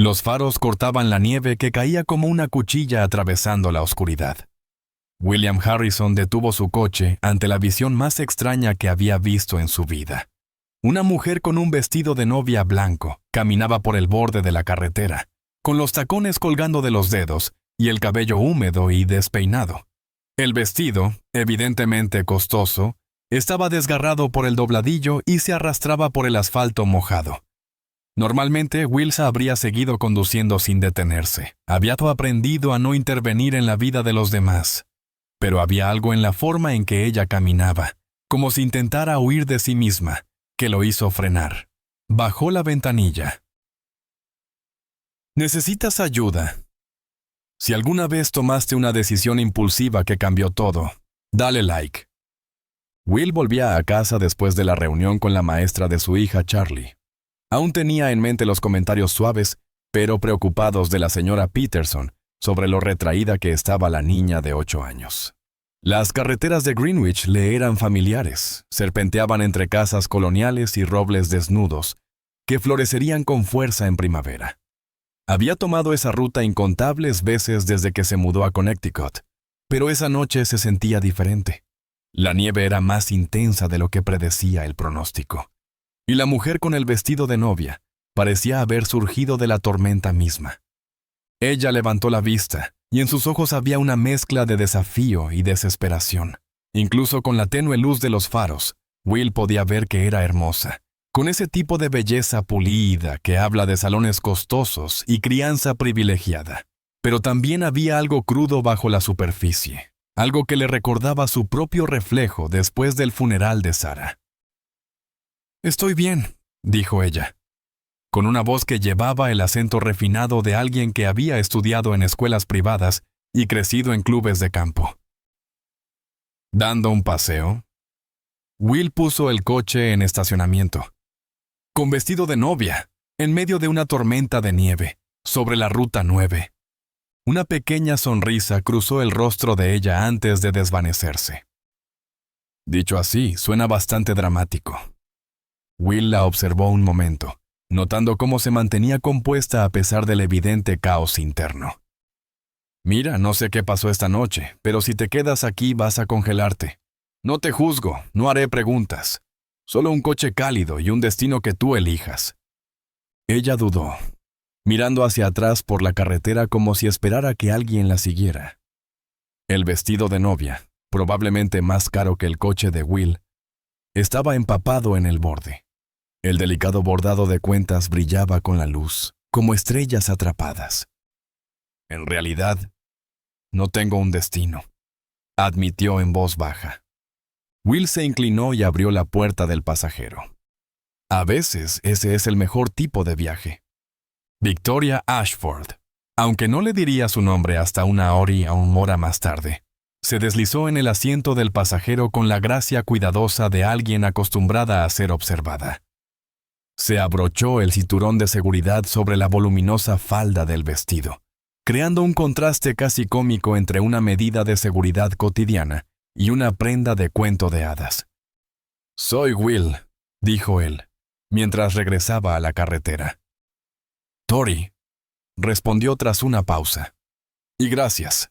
Los faros cortaban la nieve que caía como una cuchilla atravesando la oscuridad. William Harrison detuvo su coche ante la visión más extraña que había visto en su vida. Una mujer con un vestido de novia blanco caminaba por el borde de la carretera, con los tacones colgando de los dedos y el cabello húmedo y despeinado. El vestido, evidentemente costoso, estaba desgarrado por el dobladillo y se arrastraba por el asfalto mojado. Normalmente, Wills habría seguido conduciendo sin detenerse. Había aprendido a no intervenir en la vida de los demás. Pero había algo en la forma en que ella caminaba, como si intentara huir de sí misma, que lo hizo frenar. Bajó la ventanilla. ¿Necesitas ayuda? Si alguna vez tomaste una decisión impulsiva que cambió todo, dale like. Will volvía a casa después de la reunión con la maestra de su hija Charlie. Aún tenía en mente los comentarios suaves, pero preocupados de la señora Peterson sobre lo retraída que estaba la niña de 8 años. Las carreteras de Greenwich le eran familiares, serpenteaban entre casas coloniales y robles desnudos, que florecerían con fuerza en primavera. Había tomado esa ruta incontables veces desde que se mudó a Connecticut, pero esa noche se sentía diferente. La nieve era más intensa de lo que predecía el pronóstico. Y la mujer con el vestido de novia parecía haber surgido de la tormenta misma. Ella levantó la vista, y en sus ojos había una mezcla de desafío y desesperación. Incluso con la tenue luz de los faros, Will podía ver que era hermosa, con ese tipo de belleza pulida que habla de salones costosos y crianza privilegiada. Pero también había algo crudo bajo la superficie, algo que le recordaba su propio reflejo después del funeral de Sarah. «Estoy bien», dijo ella, con una voz que llevaba el acento refinado de alguien que había estudiado en escuelas privadas y crecido en clubes de campo. ¿Dando un paseo? Will puso el coche en estacionamiento. Con vestido de novia, en medio de una tormenta de nieve, sobre la Ruta 9. Una pequeña sonrisa cruzó el rostro de ella antes de desvanecerse. Dicho así, suena bastante dramático. Will la observó un momento, notando cómo se mantenía compuesta a pesar del evidente caos interno. «Mira, no sé qué pasó esta noche, pero si te quedas aquí vas a congelarte. No te juzgo, no haré preguntas. Solo un coche cálido y un destino que tú elijas». Ella dudó, mirando hacia atrás por la carretera como si esperara que alguien la siguiera. El vestido de novia, probablemente más caro que el coche de Will, estaba empapado en el borde. El delicado bordado de cuentas brillaba con la luz, como estrellas atrapadas. «En realidad, no tengo un destino», admitió en voz baja. Will se inclinó y abrió la puerta del pasajero. A veces ese es el mejor tipo de viaje. Victoria Ashford, aunque no le diría su nombre hasta una hora más tarde, se deslizó en el asiento del pasajero con la gracia cuidadosa de alguien acostumbrada a ser observada. Se abrochó el cinturón de seguridad sobre la voluminosa falda del vestido, creando un contraste casi cómico entre una medida de seguridad cotidiana y una prenda de cuento de hadas. «Soy Will», dijo él, mientras regresaba a la carretera. «Tori», respondió tras una pausa. «Y gracias».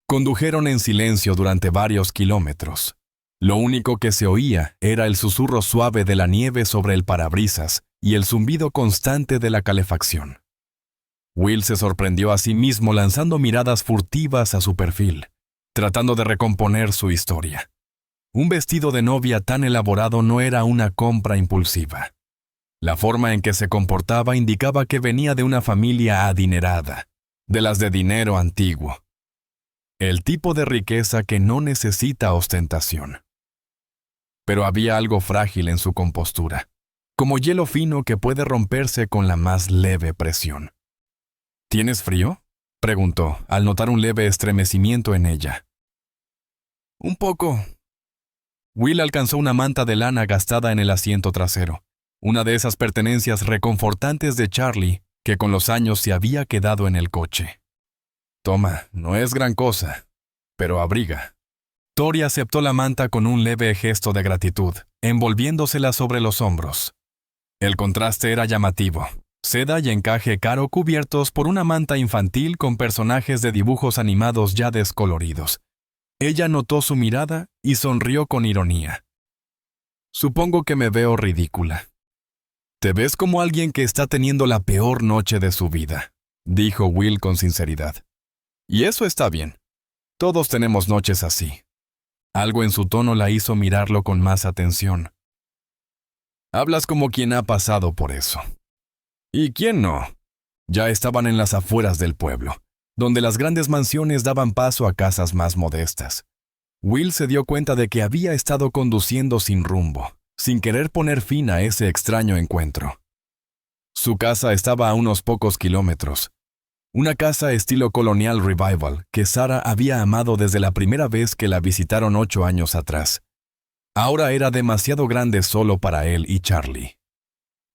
Condujeron en silencio durante varios kilómetros. Lo único que se oía era el susurro suave de la nieve sobre el parabrisas y el zumbido constante de la calefacción. Will se sorprendió a sí mismo lanzando miradas furtivas a su perfil, tratando de recomponer su historia. Un vestido de novia tan elaborado no era una compra impulsiva. La forma en que se comportaba indicaba que venía de una familia adinerada, de las de dinero antiguo. El tipo de riqueza que no necesita ostentación. Pero había algo frágil en su compostura, como hielo fino que puede romperse con la más leve presión. «¿Tienes frío?», preguntó, al notar un leve estremecimiento en ella. «Un poco». Will alcanzó una manta de lana gastada en el asiento trasero, una de esas pertenencias reconfortantes de Charlie que con los años se había quedado en el coche. «Toma, no es gran cosa, pero abriga». Tori aceptó la manta con un leve gesto de gratitud, envolviéndosela sobre los hombros. El contraste era llamativo. Seda y encaje caro cubiertos por una manta infantil con personajes de dibujos animados ya descoloridos. Ella notó su mirada y sonrió con ironía. Supongo que me veo ridícula. Te ves como alguien que está teniendo la peor noche de su vida, dijo Will con sinceridad. Y eso está bien. Todos tenemos noches así. Algo en su tono la hizo mirarlo con más atención. Hablas como quien ha pasado por eso. ¿Y quién no? Ya estaban en las afueras del pueblo, donde las grandes mansiones daban paso a casas más modestas. Will se dio cuenta de que había estado conduciendo sin rumbo, sin querer poner fin a ese extraño encuentro. Su casa estaba a unos pocos kilómetros. Una casa estilo colonial revival que Sarah había amado desde la primera vez que la visitaron 8 años atrás. Ahora era demasiado grande solo para él y Charlie.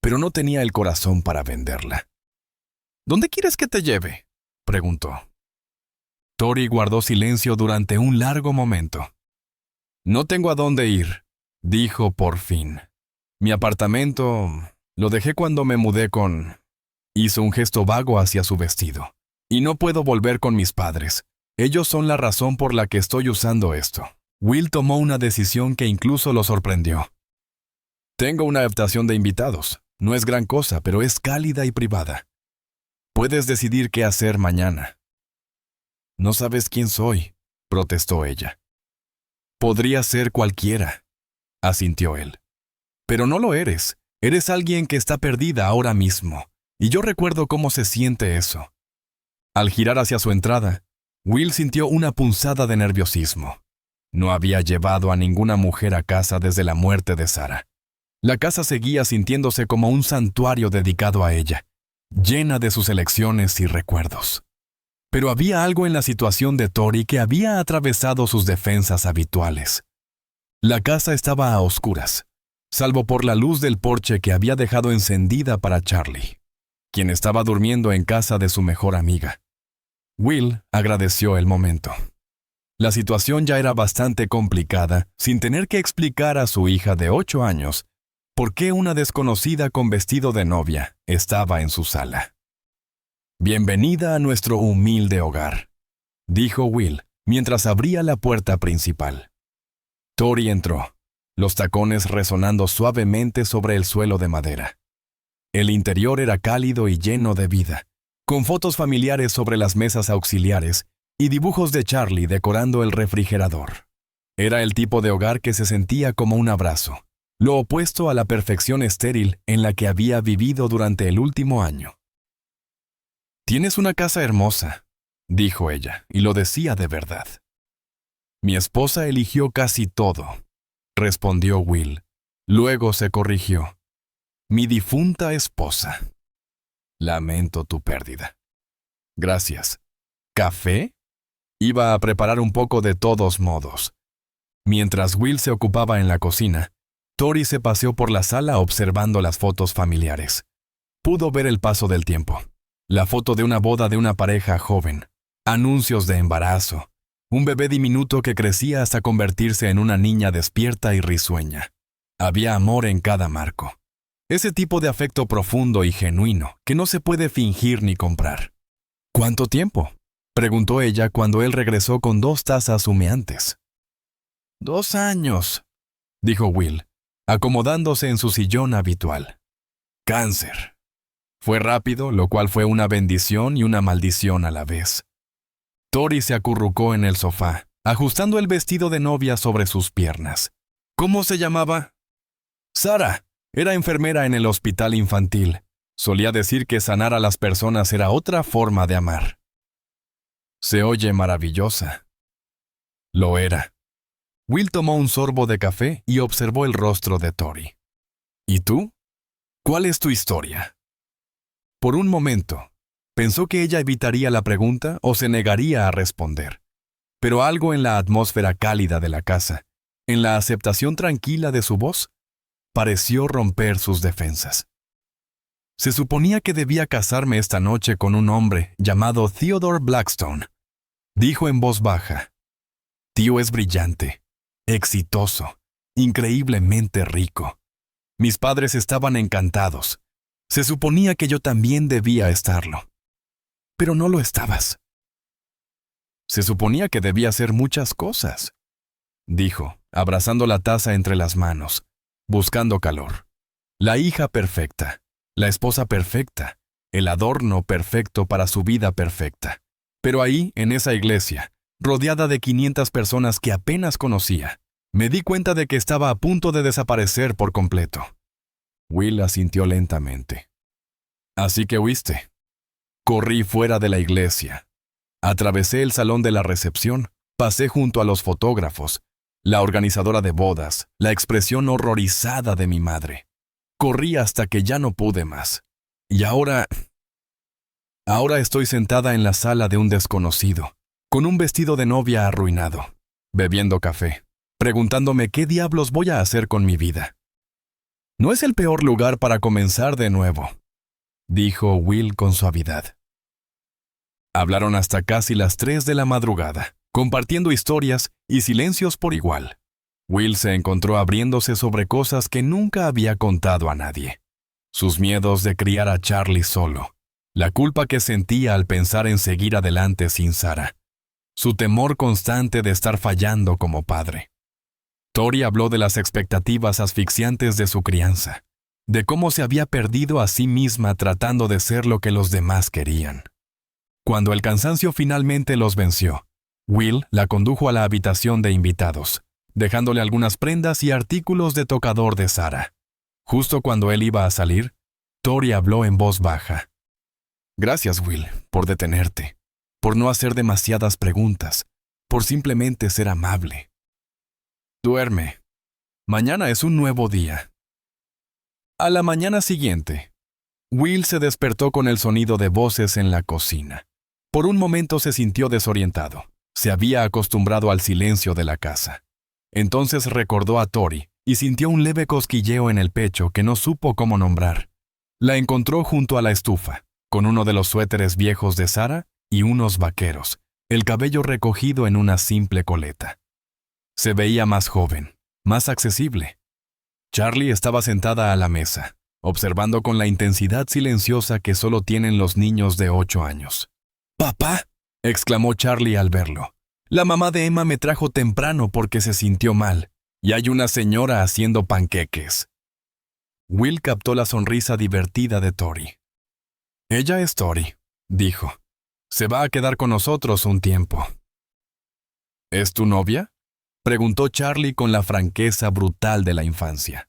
Pero no tenía el corazón para venderla. ¿Dónde quieres que te lleve?, preguntó. Tori guardó silencio durante un largo momento. No tengo a dónde ir, dijo por fin. Mi apartamento lo dejé cuando me mudé con... Hizo un gesto vago hacia su vestido. Y no puedo volver con mis padres. Ellos son la razón por la que estoy usando esto. Will tomó una decisión que incluso lo sorprendió. Tengo una habitación de invitados. No es gran cosa, pero es cálida y privada. Puedes decidir qué hacer mañana. No sabes quién soy, protestó ella. Podría ser cualquiera, asintió él. Pero no lo eres. Eres alguien que está perdida ahora mismo. Y yo recuerdo cómo se siente eso. Al girar hacia su entrada, Will sintió una punzada de nerviosismo. No había llevado a ninguna mujer a casa desde la muerte de Sarah. La casa seguía sintiéndose como un santuario dedicado a ella, llena de sus elecciones y recuerdos. Pero había algo en la situación de Tori que había atravesado sus defensas habituales. La casa estaba a oscuras, salvo por la luz del porche que había dejado encendida para Charlie, quien estaba durmiendo en casa de su mejor amiga. Will agradeció el momento. La situación ya era bastante complicada, sin tener que explicar a su hija de 8 años por qué una desconocida con vestido de novia estaba en su sala. Bienvenida a nuestro humilde hogar, dijo Will mientras abría la puerta principal. Tori entró, los tacones resonando suavemente sobre el suelo de madera. El interior era cálido y lleno de vida, con fotos familiares sobre las mesas auxiliares y dibujos de Charlie decorando el refrigerador. Era el tipo de hogar que se sentía como un abrazo, lo opuesto a la perfección estéril en la que había vivido durante el último año. «Tienes una casa hermosa», dijo ella, y lo decía de verdad. «Mi esposa eligió casi todo», respondió Will. Luego se corrigió. «Mi difunta esposa. Lamento tu pérdida». «Gracias. ¿Café?» Iba a preparar un poco de todos modos. Mientras Will se ocupaba en la cocina, Tori se paseó por la sala observando las fotos familiares. Pudo ver el paso del tiempo. La foto de una boda de una pareja joven, anuncios de embarazo, un bebé diminuto que crecía hasta convertirse en una niña despierta y risueña. Había amor en cada marco. Ese tipo de afecto profundo y genuino que no se puede fingir ni comprar. «¿Cuánto tiempo?», preguntó ella cuando él regresó con 2 tazas humeantes. «2 años», dijo Will, acomodándose en su sillón habitual. «Cáncer». Fue rápido, lo cual fue una bendición y una maldición a la vez. Tori se acurrucó en el sofá, ajustando el vestido de novia sobre sus piernas. ¿Cómo se llamaba? Sarah. Era enfermera en el hospital infantil. Solía decir que sanar a las personas era otra forma de amar. Se oye maravillosa. Lo era. Will tomó un sorbo de café y observó el rostro de Tori. ¿Y tú? ¿Cuál es tu historia? Por un momento, pensó que ella evitaría la pregunta o se negaría a responder. Pero algo en la atmósfera cálida de la casa, en la aceptación tranquila de su voz, pareció romper sus defensas. Se suponía que debía casarme esta noche con un hombre llamado Theodore Blackstone, dijo en voz baja. Tío es brillante, exitoso, increíblemente rico. Mis padres estaban encantados. Se suponía que yo también debía estarlo. Pero no lo estabas. Se suponía que debía hacer muchas cosas, dijo, abrazando la taza entre las manos, buscando calor. La hija perfecta, la esposa perfecta, el adorno perfecto para su vida perfecta. Pero ahí, en esa iglesia, rodeada de 500 personas que apenas conocía, me di cuenta de que estaba a punto de desaparecer por completo. Will asintió lentamente. Así que huiste. Corrí fuera de la iglesia. Atravesé el salón de la recepción, pasé junto a los fotógrafos, la organizadora de bodas, la expresión horrorizada de mi madre. Corrí hasta que ya no pude más. Y ahora estoy sentada en la sala de un desconocido, con un vestido de novia arruinado, bebiendo café, preguntándome qué diablos voy a hacer con mi vida. No es el peor lugar para comenzar de nuevo, dijo Will con suavidad. Hablaron hasta casi las 3 de la madrugada, compartiendo historias y silencios por igual. Will se encontró abriéndose sobre cosas que nunca había contado a nadie. Sus miedos de criar a Charlie solo, la culpa que sentía al pensar en seguir adelante sin Sarah, su temor constante de estar fallando como padre. Tori habló de las expectativas asfixiantes de su crianza, de cómo se había perdido a sí misma tratando de ser lo que los demás querían. Cuando el cansancio finalmente los venció, Will la condujo a la habitación de invitados, dejándole algunas prendas y artículos de tocador de Sarah. Justo cuando él iba a salir, Tori habló en voz baja. Gracias, Will, por detenerte, por no hacer demasiadas preguntas, por simplemente ser amable. Duerme. Mañana es un nuevo día. A la mañana siguiente, Will se despertó con el sonido de voces en la cocina. Por un momento se sintió desorientado. Se había acostumbrado al silencio de la casa. Entonces recordó a Tori y sintió un leve cosquilleo en el pecho que no supo cómo nombrar. La encontró junto a la estufa, con uno de los suéteres viejos de Sarah y unos vaqueros, el cabello recogido en una simple coleta. Se veía más joven, más accesible. Charlie estaba sentada a la mesa, observando con la intensidad silenciosa que solo tienen los niños de 8 años. «¡Papá!», exclamó Charlie al verlo. «La mamá de Emma me trajo temprano porque se sintió mal, y hay una señora haciendo panqueques». Will captó la sonrisa divertida de Tori. «Ella es Tori», dijo. «Se va a quedar con nosotros un tiempo». «¿Es tu novia?», preguntó Charlie con la franqueza brutal de la infancia.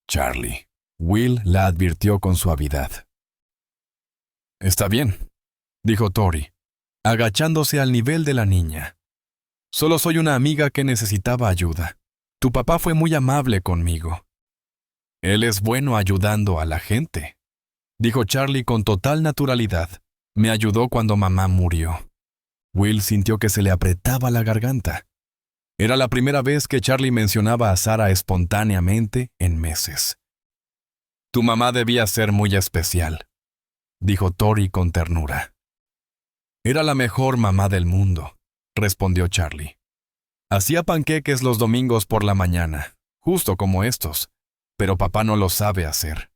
«Charlie», Will la advirtió con suavidad. «Está bien», dijo Tori, agachándose al nivel de la niña. «Solo soy una amiga que necesitaba ayuda. Tu papá fue muy amable conmigo». «Él es bueno ayudando a la gente», dijo Charlie con total naturalidad. «Me ayudó cuando mamá murió». Will sintió que se le apretaba la garganta. Era la primera vez que Charlie mencionaba a Sarah espontáneamente en meses. «Tu mamá debía ser muy especial», dijo Tori con ternura. «Era la mejor mamá del mundo», respondió Charlie. «Hacía panqueques los domingos por la mañana, justo como estos, pero papá no lo sabe hacer.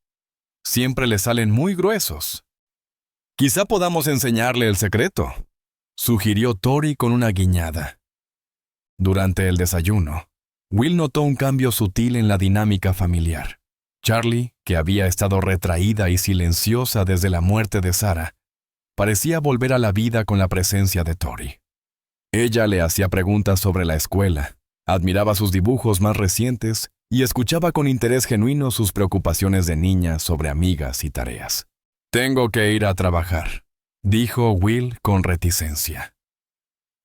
Siempre le salen muy gruesos». «Quizá podamos enseñarle el secreto», sugirió Tori con una guiñada. Durante el desayuno, Will notó un cambio sutil en la dinámica familiar. Charlie, que había estado retraída y silenciosa desde la muerte de Sarah, parecía volver a la vida con la presencia de Tori. Ella le hacía preguntas sobre la escuela, admiraba sus dibujos más recientes y escuchaba con interés genuino sus preocupaciones de niña sobre amigas y tareas. «Tengo que ir a trabajar», dijo Will con reticencia.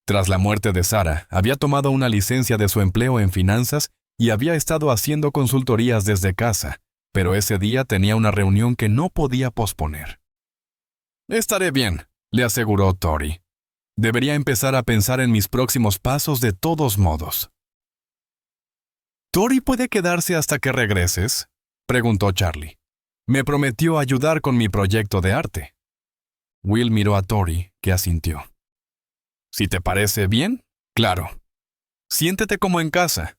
Tras la muerte de Sarah, había tomado una licencia de su empleo en finanzas y había estado haciendo consultorías desde casa, pero ese día tenía una reunión que no podía posponer. «Estaré bien», le aseguró Tori. «Debería empezar a pensar en mis próximos pasos de todos modos». «¿Tori puede quedarse hasta que regreses?», preguntó Charlie. «Me prometió ayudar con mi proyecto de arte». Will miró a Tori, que asintió. «Si te parece bien, claro. Siéntete como en casa».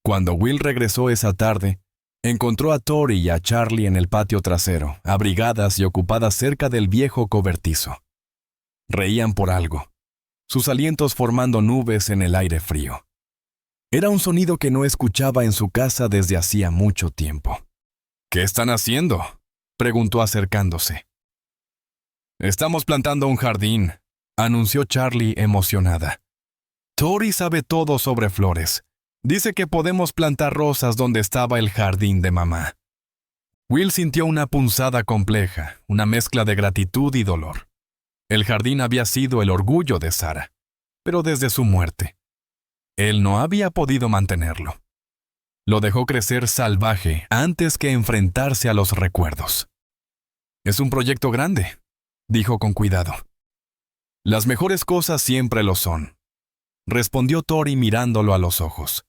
Cuando Will regresó esa tarde, Encontró a Tori y a Charlie en el patio trasero, abrigadas y ocupadas cerca del viejo cobertizo. Reían por algo, sus alientos formando nubes en el aire frío. Era un sonido que no escuchaba en su casa desde hacía mucho tiempo. «¿Qué están haciendo?», preguntó acercándose. «Estamos plantando un jardín», anunció Charlie emocionada. «Tori sabe todo sobre flores. Dice que podemos plantar rosas donde estaba el jardín de mamá». Will sintió una punzada compleja, una mezcla de gratitud y dolor. El jardín había sido el orgullo de Sarah, pero desde su muerte. Él no había podido mantenerlo. Lo dejó crecer salvaje antes que enfrentarse a los recuerdos. «Es un proyecto grande», dijo con cuidado. «Las mejores cosas siempre lo son», respondió Tori mirándolo a los ojos.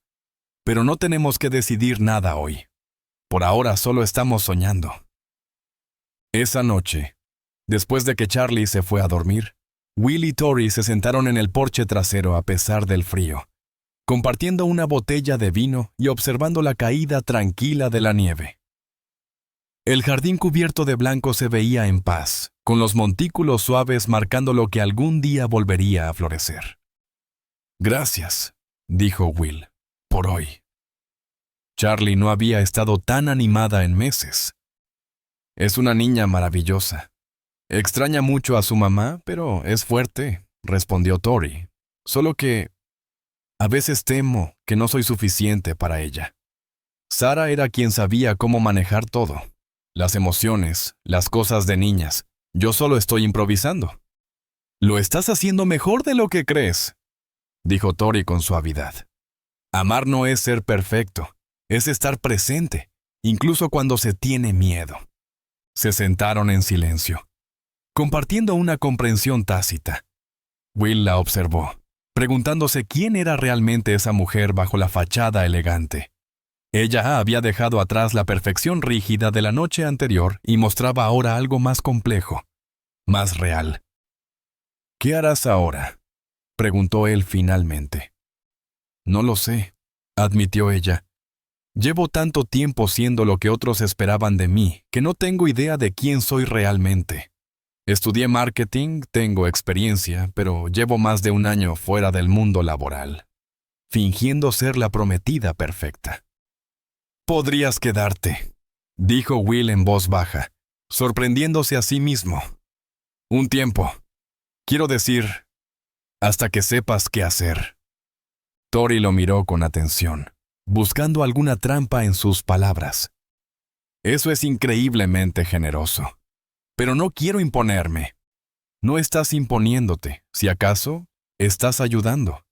«Pero no tenemos que decidir nada hoy. Por ahora solo estamos soñando». Esa noche, después de que Charlie se fue a dormir, Will y Tori se sentaron en el porche trasero a pesar del frío, compartiendo una botella de vino y observando la caída tranquila de la nieve. El jardín cubierto de blanco se veía en paz, con los montículos suaves marcando lo que algún día volvería a florecer. «Gracias», dijo Will, «por hoy». Charlie no había estado tan animada en meses. «Es una niña maravillosa. Extraña mucho a su mamá, pero es fuerte», respondió Tori. «Solo que a veces temo que no soy suficiente para ella». Sarah era quien sabía cómo manejar todo. Las emociones, las cosas de niñas. Yo solo estoy improvisando. «Lo estás haciendo mejor de lo que crees», dijo Tori con suavidad. «Amar no es ser perfecto, es estar presente, incluso cuando se tiene miedo». Se sentaron en silencio, compartiendo una comprensión tácita. Will la observó, preguntándose quién era realmente esa mujer bajo la fachada elegante. Ella había dejado atrás la perfección rígida de la noche anterior y mostraba ahora algo más complejo, más real. «¿Qué harás ahora?», preguntó él finalmente. «No lo sé», admitió ella. «Llevo tanto tiempo siendo lo que otros esperaban de mí que no tengo idea de quién soy realmente. Estudié marketing, tengo experiencia, pero llevo más de un año fuera del mundo laboral, fingiendo ser la prometida perfecta». «Podrías quedarte», dijo Will en voz baja, sorprendiéndose a sí mismo. «Un tiempo. Quiero decir, hasta que sepas qué hacer». Tori lo miró con atención, buscando alguna trampa en sus palabras. «Eso es increíblemente generoso. Pero no quiero imponerme». «No estás imponiéndote. Si acaso, estás ayudando».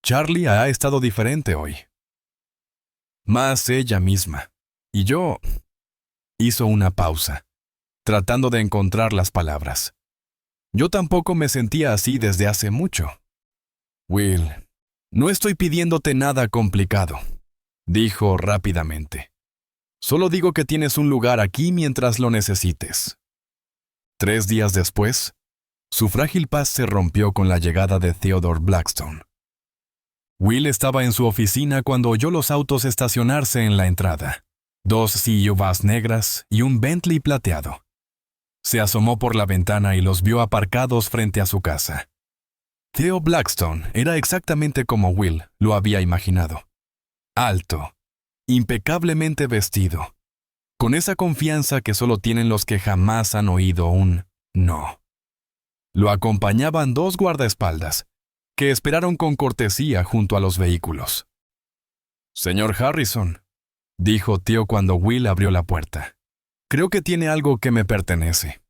Charlie ha estado diferente hoy. Más ella misma. Y yo... Hizo una pausa, tratando de encontrar las palabras. «Yo tampoco me sentía así desde hace mucho». «Will, no estoy pidiéndote nada complicado», dijo rápidamente. «Solo digo que tienes un lugar aquí mientras lo necesites». 3 días después, su frágil paz se rompió con la llegada de Theodore Blackstone. Will estaba en su oficina cuando oyó los autos estacionarse en la entrada. 2 SUVs negras y un Bentley plateado. Se asomó por la ventana y los vio aparcados frente a su casa. Theo Blackstone era exactamente como Will lo había imaginado. Alto, impecablemente vestido, con esa confianza que solo tienen los que jamás han oído un no. Lo acompañaban 2 guardaespaldas, que esperaron con cortesía junto a los vehículos. «Señor Harrison», dijo Theo cuando Will abrió la puerta. «Creo que tiene algo que me pertenece».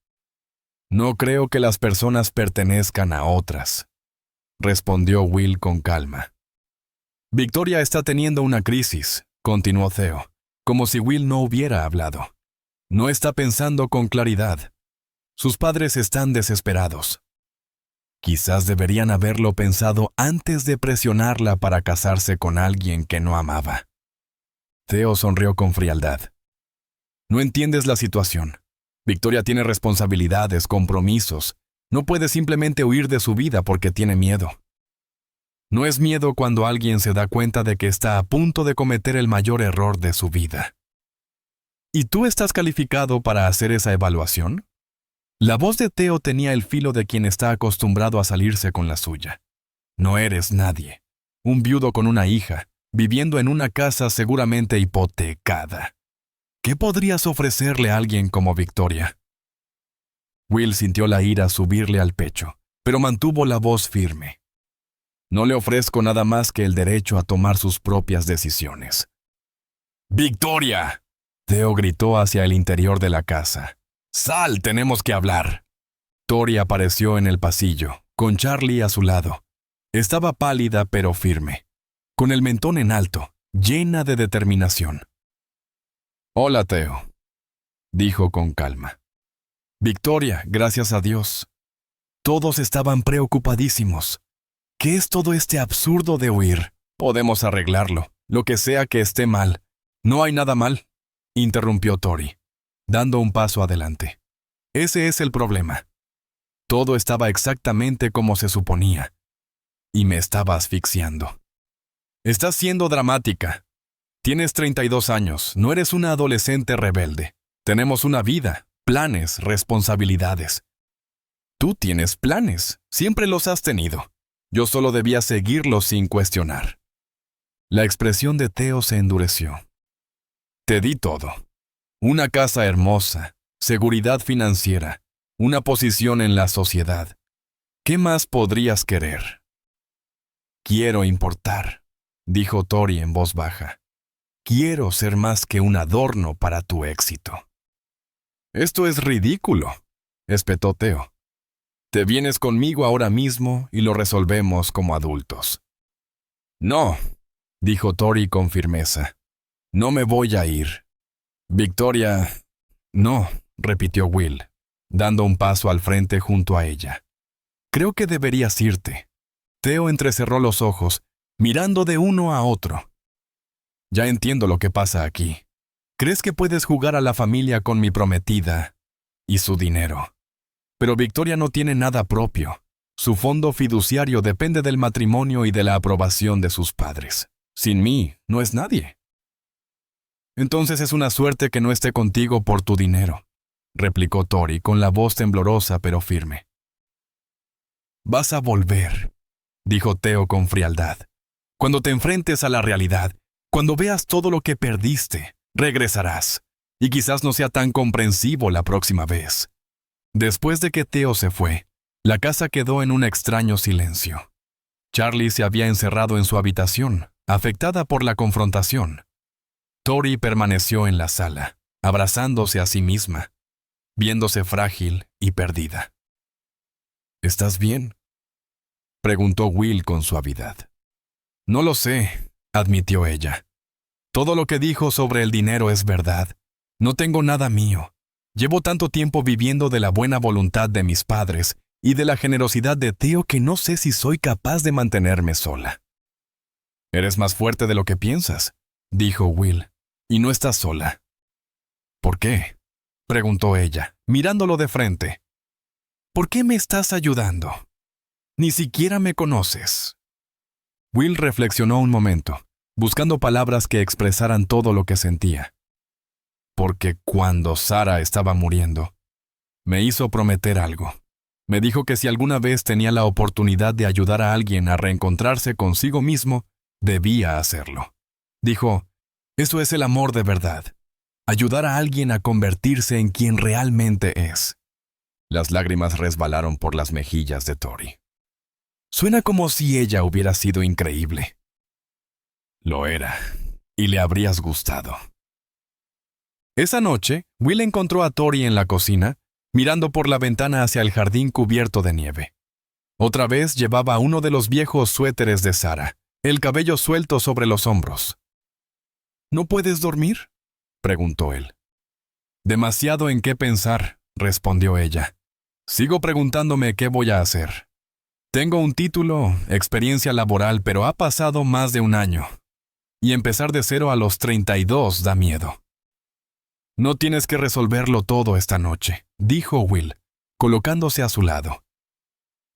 «No creo que las personas pertenezcan a otras», respondió Will con calma. «Victoria está teniendo una crisis», continuó Theo, como si Will no hubiera hablado. «No está pensando con claridad. Sus padres están desesperados. Quizás deberían haberlo pensado antes de presionarla para casarse con alguien que no amaba». Theo sonrió con frialdad. «No entiendes la situación. Victoria tiene responsabilidades, compromisos. No puede simplemente huir de su vida porque tiene miedo. No es miedo cuando alguien se da cuenta de que está a punto de cometer el mayor error de su vida. ¿Y tú estás calificado para hacer esa evaluación? La voz de Theo tenía el filo de quien está acostumbrado a salirse con la suya. No eres nadie. Un viudo con una hija, viviendo en una casa seguramente hipotecada. ¿Qué podrías ofrecerle a alguien como Victoria? Will sintió la ira subirle al pecho, pero mantuvo la voz firme. No le ofrezco nada más que el derecho a tomar sus propias decisiones. ¡Victoria!, Theo gritó hacia el interior de la casa. ¡Sal, tenemos que hablar! Tori apareció en el pasillo, con Charlie a su lado. Estaba pálida pero firme, con el mentón en alto, llena de determinación. «Hola, Theo», dijo con calma. «Victoria, gracias a Dios». Todos estaban preocupadísimos. ¿Qué es todo este absurdo de huir? Podemos arreglarlo, lo que sea que esté mal. No hay nada mal, interrumpió Tori, dando un paso adelante. Ese es el problema. Todo estaba exactamente como se suponía, y me estaba asfixiando. Estás siendo dramática. Tienes 32 años, no eres una adolescente rebelde. Tenemos una vida, planes, responsabilidades. Tú tienes planes, siempre los has tenido. Yo solo debía seguirlos sin cuestionar. La expresión de Theo se endureció. Te di todo. Una casa hermosa, seguridad financiera, una posición en la sociedad. ¿Qué más podrías querer? Quiero importar, dijo Tori en voz baja. Quiero ser más que un adorno para tu éxito. Esto es ridículo, espetó Theo. Te vienes conmigo ahora mismo y lo resolvemos como adultos. No, dijo Tori con firmeza. No me voy a ir. Victoria... No, repitió Will, dando un paso al frente junto a ella. Creo que deberías irte. Theo entrecerró los ojos, mirando de uno a otro. Ya entiendo lo que pasa aquí. ¿Crees que puedes jugar a la familia con mi prometida y su dinero? Pero Victoria no tiene nada propio. Su fondo fiduciario depende del matrimonio y de la aprobación de sus padres. Sin mí, no es nadie. Entonces es una suerte que no esté contigo por tu dinero, replicó Tori con la voz temblorosa pero firme. Vas a volver, dijo Theo con frialdad. Cuando te enfrentes a la realidad, cuando veas todo lo que perdiste, regresarás. Y quizás no sea tan comprensivo la próxima vez. Después de que Theo se fue, la casa quedó en un extraño silencio. Charlie se había encerrado en su habitación, afectada por la confrontación. Tori permaneció en la sala, abrazándose a sí misma, viéndose frágil y perdida. ¿Estás bien?, preguntó Will con suavidad. No lo sé, admitió ella. Todo lo que dijo sobre el dinero es verdad. No tengo nada mío. Llevo tanto tiempo viviendo de la buena voluntad de mis padres y de la generosidad de Theo que no sé si soy capaz de mantenerme sola. Eres más fuerte de lo que piensas, dijo Will, y no estás sola. ¿Por qué?, preguntó ella, mirándolo de frente. ¿Por qué me estás ayudando? Ni siquiera me conoces. Will reflexionó un momento, buscando palabras que expresaran todo lo que sentía. Porque cuando Sara estaba muriendo, me hizo prometer algo. Me dijo que si alguna vez tenía la oportunidad de ayudar a alguien a reencontrarse consigo mismo, debía hacerlo. Dijo, eso es el amor de verdad. Ayudar a alguien a convertirse en quien realmente es. Las lágrimas resbalaron por las mejillas de Tori. Suena como si ella hubiera sido increíble. Lo era, y le habrías gustado. Esa noche, Will encontró a Tori en la cocina, mirando por la ventana hacia el jardín cubierto de nieve. Otra vez llevaba uno de los viejos suéteres de Sara, el cabello suelto sobre los hombros. ¿No puedes dormir?, preguntó él. Demasiado en qué pensar, respondió ella. Sigo preguntándome qué voy a hacer. Tengo un título, experiencia laboral, pero ha pasado más de un año. Y empezar de cero a los 32 da miedo. No tienes que resolverlo todo esta noche, dijo Will, colocándose a su lado.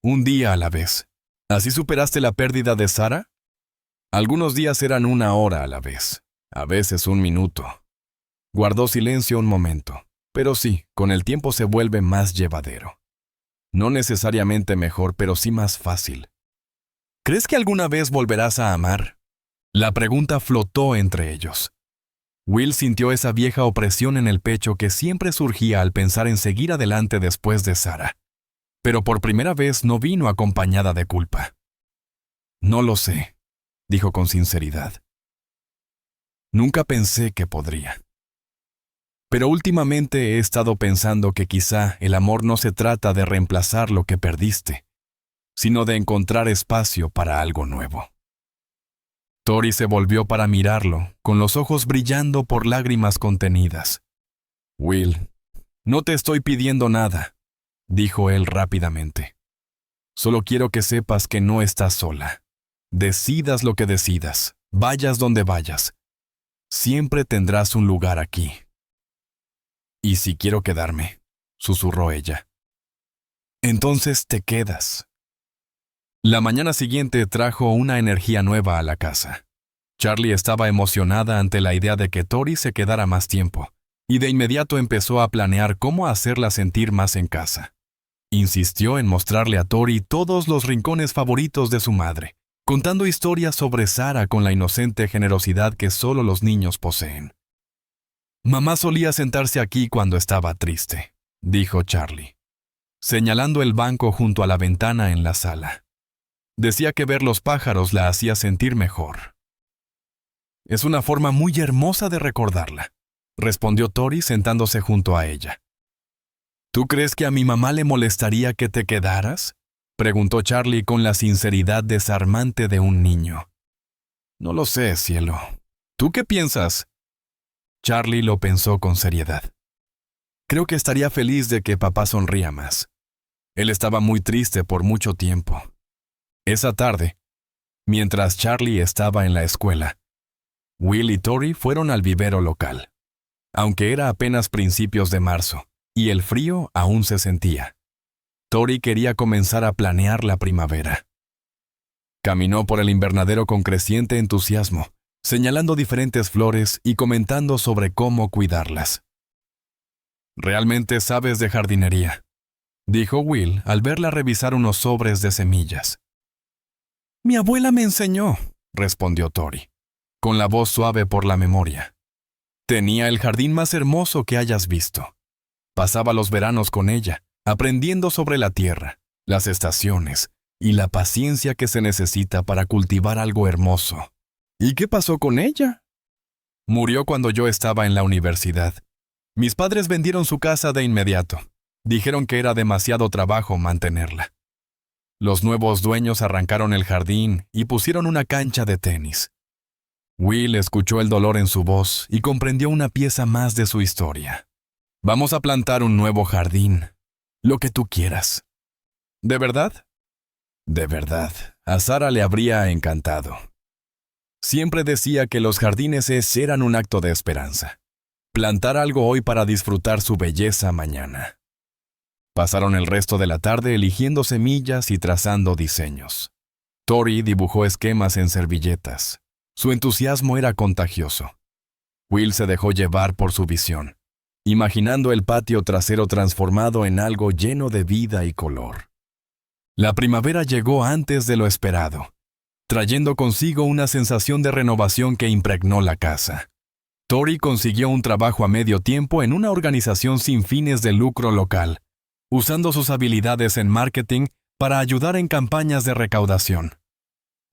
Un día a la vez. ¿Así superaste la pérdida de Sara? Algunos días eran 1 hora a la vez, a veces 1 minuto. Guardó silencio un momento, pero sí, con el tiempo se vuelve más llevadero. No necesariamente mejor, pero sí más fácil. ¿Crees que alguna vez volverás a amar? La pregunta flotó entre ellos. Will sintió esa vieja opresión en el pecho que siempre surgía al pensar en seguir adelante después de Sarah. Pero por primera vez no vino acompañada de culpa. No lo sé, dijo con sinceridad. Nunca pensé que podría. Pero últimamente he estado pensando que quizá el amor no se trata de reemplazar lo que perdiste, sino de encontrar espacio para algo nuevo. Tori se volvió para mirarlo, con los ojos brillando por lágrimas contenidas. Will, no te estoy pidiendo nada, dijo él rápidamente. Solo quiero que sepas que no estás sola. Decidas lo que decidas, vayas donde vayas. Siempre tendrás un lugar aquí. ¿Y si quiero quedarme?, susurró ella. Entonces te quedas. La mañana siguiente trajo una energía nueva a la casa. Charlie estaba emocionada ante la idea de que Tori se quedara más tiempo, y de inmediato empezó a planear cómo hacerla sentir más en casa. Insistió en mostrarle a Tori todos los rincones favoritos de su madre, contando historias sobre Sarah con la inocente generosidad que solo los niños poseen. Mamá solía sentarse aquí cuando estaba triste, dijo Charlie, señalando el banco junto a la ventana en la sala. Decía que ver los pájaros la hacía sentir mejor. Es una forma muy hermosa de recordarla, respondió Tori sentándose junto a ella. ¿Tú crees que a mi mamá le molestaría que te quedaras?, preguntó Charlie con la sinceridad desarmante de un niño. No lo sé, cielo. ¿Tú qué piensas? Charlie lo pensó con seriedad. Creo que estaría feliz de que papá sonría más. Él estaba muy triste por mucho tiempo. Esa tarde, mientras Charlie estaba en la escuela, Will y Tori fueron al vivero local. Aunque era apenas principios de marzo, y el frío aún se sentía, Tori quería comenzar a planear la primavera. Caminó por el invernadero con creciente entusiasmo, señalando diferentes flores y comentando sobre cómo cuidarlas. «Realmente sabes de jardinería», dijo Will al verla revisar unos sobres de semillas. «Mi abuela me enseñó», respondió Tori, con la voz suave por la memoria. «Tenía el jardín más hermoso que hayas visto. Pasaba los veranos con ella, aprendiendo sobre la tierra, las estaciones y la paciencia que se necesita para cultivar algo hermoso». «¿Y qué pasó con ella?» «Murió cuando yo estaba en la universidad. Mis padres vendieron su casa de inmediato. Dijeron que era demasiado trabajo mantenerla. Los nuevos dueños arrancaron el jardín y pusieron una cancha de tenis». Will escuchó el dolor en su voz y comprendió una pieza más de su historia. «Vamos a plantar un nuevo jardín. Lo que tú quieras». «¿De verdad?» «De verdad. A Sarah le habría encantado. Siempre decía que los jardines eran un acto de esperanza. Plantar algo hoy para disfrutar su belleza mañana». Pasaron el resto de la tarde eligiendo semillas y trazando diseños. Tori dibujó esquemas en servilletas. Su entusiasmo era contagioso. Will se dejó llevar por su visión, imaginando el patio trasero transformado en algo lleno de vida y color. La primavera llegó antes de lo esperado, trayendo consigo una sensación de renovación que impregnó la casa. Tori consiguió un trabajo a medio tiempo en una organización sin fines de lucro local, usando sus habilidades en marketing para ayudar en campañas de recaudación.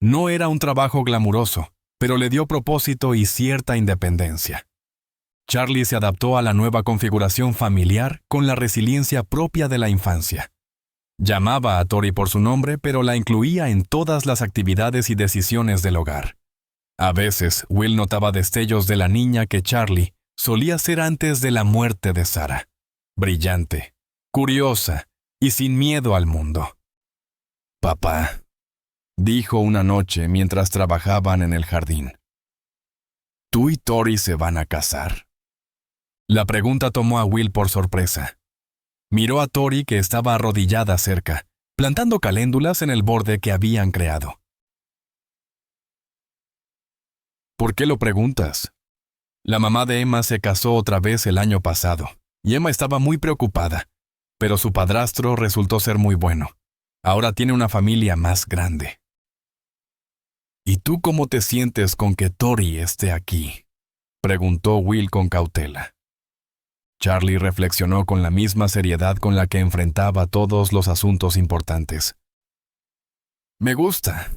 No era un trabajo glamuroso, pero le dio propósito y cierta independencia. Charlie se adaptó a la nueva configuración familiar con la resiliencia propia de la infancia. Llamaba a Tori por su nombre, pero la incluía en todas las actividades y decisiones del hogar. A veces, Will notaba destellos de la niña que Charlie solía ser antes de la muerte de Sarah. Brillante, curiosa y sin miedo al mundo. «Papá», dijo una noche mientras trabajaban en el jardín, «¿tú y Tori se van a casar?» La pregunta tomó a Will por sorpresa. Miró a Tori, que estaba arrodillada cerca, plantando caléndulas en el borde que habían creado. «¿Por qué lo preguntas?» La mamá de Emma se casó otra vez el año pasado, y Emma estaba muy preocupada, pero su padrastro resultó ser muy bueno. Ahora tiene una familia más grande. ¿Y tú cómo te sientes con que Tori esté aquí?, preguntó Will con cautela. Charlie reflexionó con la misma seriedad con la que enfrentaba todos los asuntos importantes. Me gusta.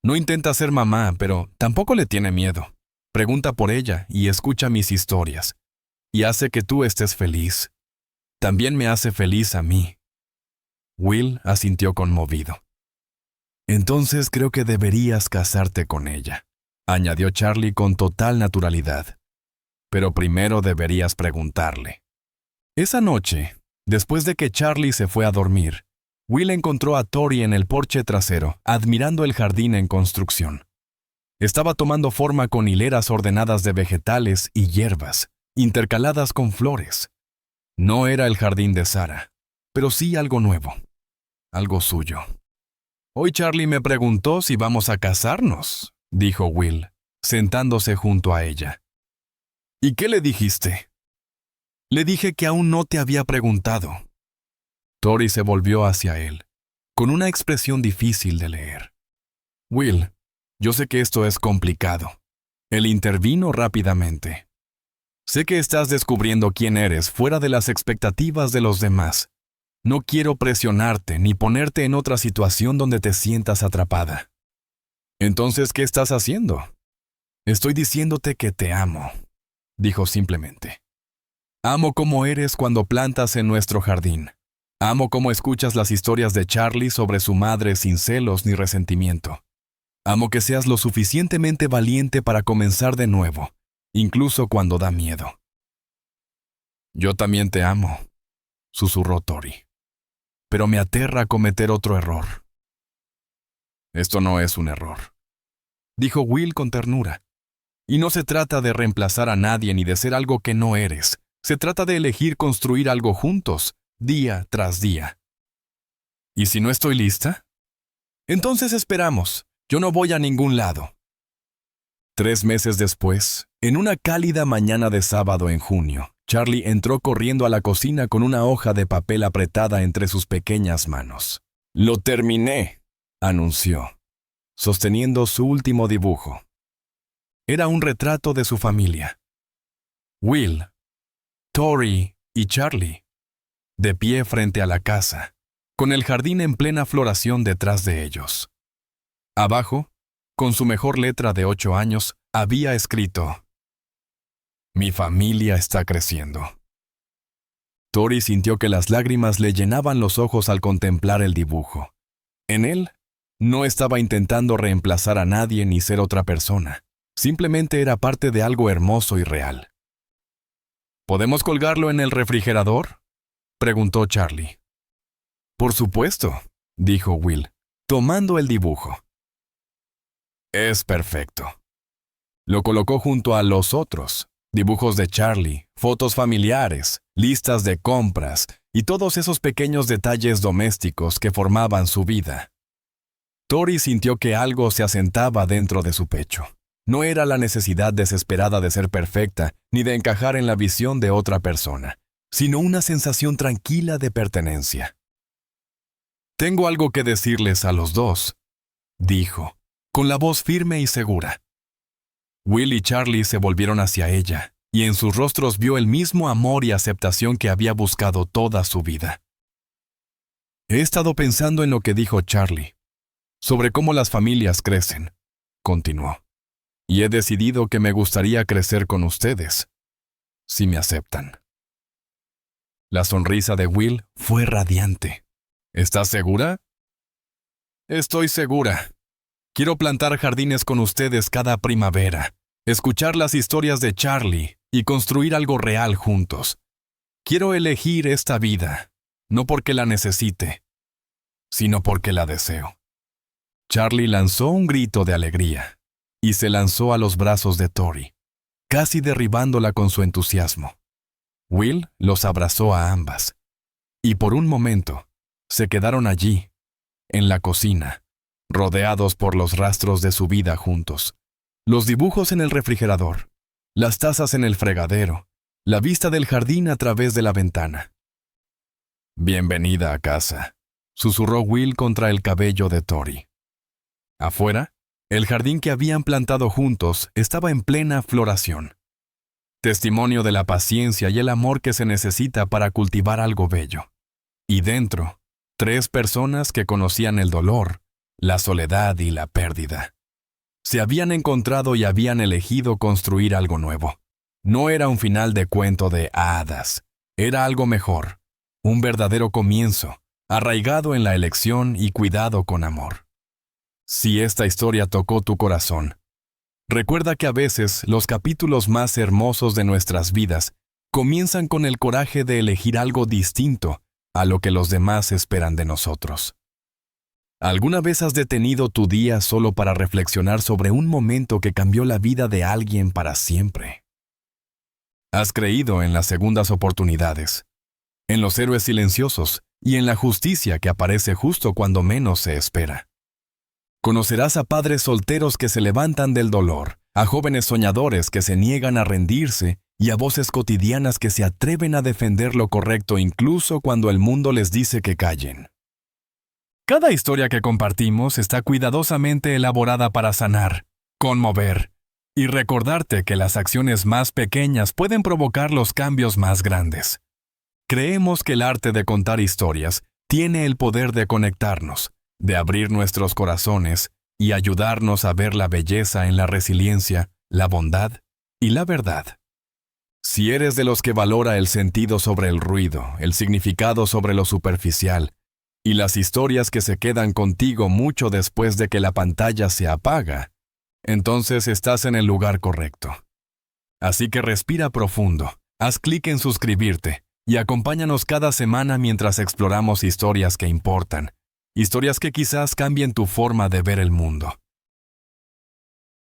No intenta ser mamá, pero tampoco le tiene miedo. Pregunta por ella y escucha mis historias. Y hace que tú estés feliz. También me hace feliz a mí. Will asintió conmovido. Entonces creo que deberías casarte con ella, añadió Charlie con total naturalidad. Pero primero deberías preguntarle. Esa noche, después de que Charlie se fue a dormir, Will encontró a Tori en el porche trasero, admirando el jardín en construcción. Estaba tomando forma con hileras ordenadas de vegetales y hierbas, intercaladas con flores. No era el jardín de Sarah, pero sí algo nuevo, algo suyo. Hoy Charlie me preguntó si vamos a casarnos, dijo Will, sentándose junto a ella. ¿Y qué le dijiste? Le dije que aún no te había preguntado. Tori se volvió hacia él, con una expresión difícil de leer. Will, yo sé que esto es complicado. Él intervino rápidamente. Sé que estás descubriendo quién eres fuera de las expectativas de los demás. No quiero presionarte ni ponerte en otra situación donde te sientas atrapada. Entonces, ¿qué estás haciendo? Estoy diciéndote que te amo, dijo simplemente. Amo cómo eres cuando plantas en nuestro jardín. Amo cómo escuchas las historias de Charlie sobre su madre sin celos ni resentimiento. Amo que seas lo suficientemente valiente para comenzar de nuevo, incluso cuando da miedo. Yo también te amo, susurró Tori. Pero me aterra cometer otro error. Esto no es un error, dijo Will con ternura. Y no se trata de reemplazar a nadie ni de ser algo que no eres. Se trata de elegir construir algo juntos, día tras día. ¿Y si no estoy lista? Entonces esperamos. Yo no voy a ningún lado. 3 meses después, en una cálida mañana de sábado en junio, Charlie entró corriendo a la cocina con una hoja de papel apretada entre sus pequeñas manos. «Lo terminé», anunció, sosteniendo su último dibujo. Era un retrato de su familia. Will, Tori y Charlie, de pie frente a la casa, con el jardín en plena floración detrás de ellos. Abajo, con su mejor letra de 8 años, había escrito: «Mi familia está creciendo». Tori sintió que las lágrimas le llenaban los ojos al contemplar el dibujo. En él, no estaba intentando reemplazar a nadie ni ser otra persona. Simplemente era parte de algo hermoso y real. ¿Podemos colgarlo en el refrigerador?, preguntó Charlie. Por supuesto, dijo Will, tomando el dibujo. Es perfecto. Lo colocó junto a los otros, dibujos de Charlie, fotos familiares, listas de compras y todos esos pequeños detalles domésticos que formaban su vida. Tori sintió que algo se asentaba dentro de su pecho. No era la necesidad desesperada de ser perfecta ni de encajar en la visión de otra persona, sino una sensación tranquila de pertenencia. «Tengo algo que decirles a los dos», dijo, con la voz firme y segura. Will y Charlie se volvieron hacia ella, y en sus rostros vio el mismo amor y aceptación que había buscado toda su vida. «He estado pensando en lo que dijo Charlie, sobre cómo las familias crecen», continuó. «Y he decidido que me gustaría crecer con ustedes, si me aceptan». La sonrisa de Will fue radiante. «¿Estás segura?» «Estoy segura. Quiero plantar jardines con ustedes cada primavera, escuchar las historias de Charlie y construir algo real juntos. Quiero elegir esta vida, no porque la necesite, sino porque la deseo». Charlie lanzó un grito de alegría y se lanzó a los brazos de Tori, casi derribándola con su entusiasmo. Will los abrazó a ambas, y por un momento se quedaron allí, en la cocina, rodeados por los rastros de su vida juntos, los dibujos en el refrigerador, las tazas en el fregadero, la vista del jardín a través de la ventana. «Bienvenida a casa», susurró Will contra el cabello de Tori. Afuera, el jardín que habían plantado juntos estaba en plena floración. Testimonio de la paciencia y el amor que se necesita para cultivar algo bello. Y dentro, 3 personas que conocían el dolor, la soledad y la pérdida. Se habían encontrado y habían elegido construir algo nuevo. No era un final de cuento de hadas, era algo mejor, un verdadero comienzo, arraigado en la elección y cuidado con amor. Si esta historia tocó tu corazón, recuerda que a veces los capítulos más hermosos de nuestras vidas comienzan con el coraje de elegir algo distinto a lo que los demás esperan de nosotros. ¿Alguna vez has detenido tu día solo para reflexionar sobre un momento que cambió la vida de alguien para siempre? ¿Has creído en las segundas oportunidades, en los héroes silenciosos y en la justicia que aparece justo cuando menos se espera? Conocerás a padres solteros que se levantan del dolor, a jóvenes soñadores que se niegan a rendirse y a voces cotidianas que se atreven a defender lo correcto incluso cuando el mundo les dice que callen. Cada historia que compartimos está cuidadosamente elaborada para sanar, conmover y recordarte que las acciones más pequeñas pueden provocar los cambios más grandes. Creemos que el arte de contar historias tiene el poder de conectarnos, de abrir nuestros corazones y ayudarnos a ver la belleza en la resiliencia, la bondad y la verdad. Si eres de los que valora el sentido sobre el ruido, el significado sobre lo superficial, y las historias que se quedan contigo mucho después de que la pantalla se apaga, entonces estás en el lugar correcto. Así que respira profundo, haz clic en suscribirte y acompáñanos cada semana mientras exploramos historias que importan, historias que quizás cambien tu forma de ver el mundo.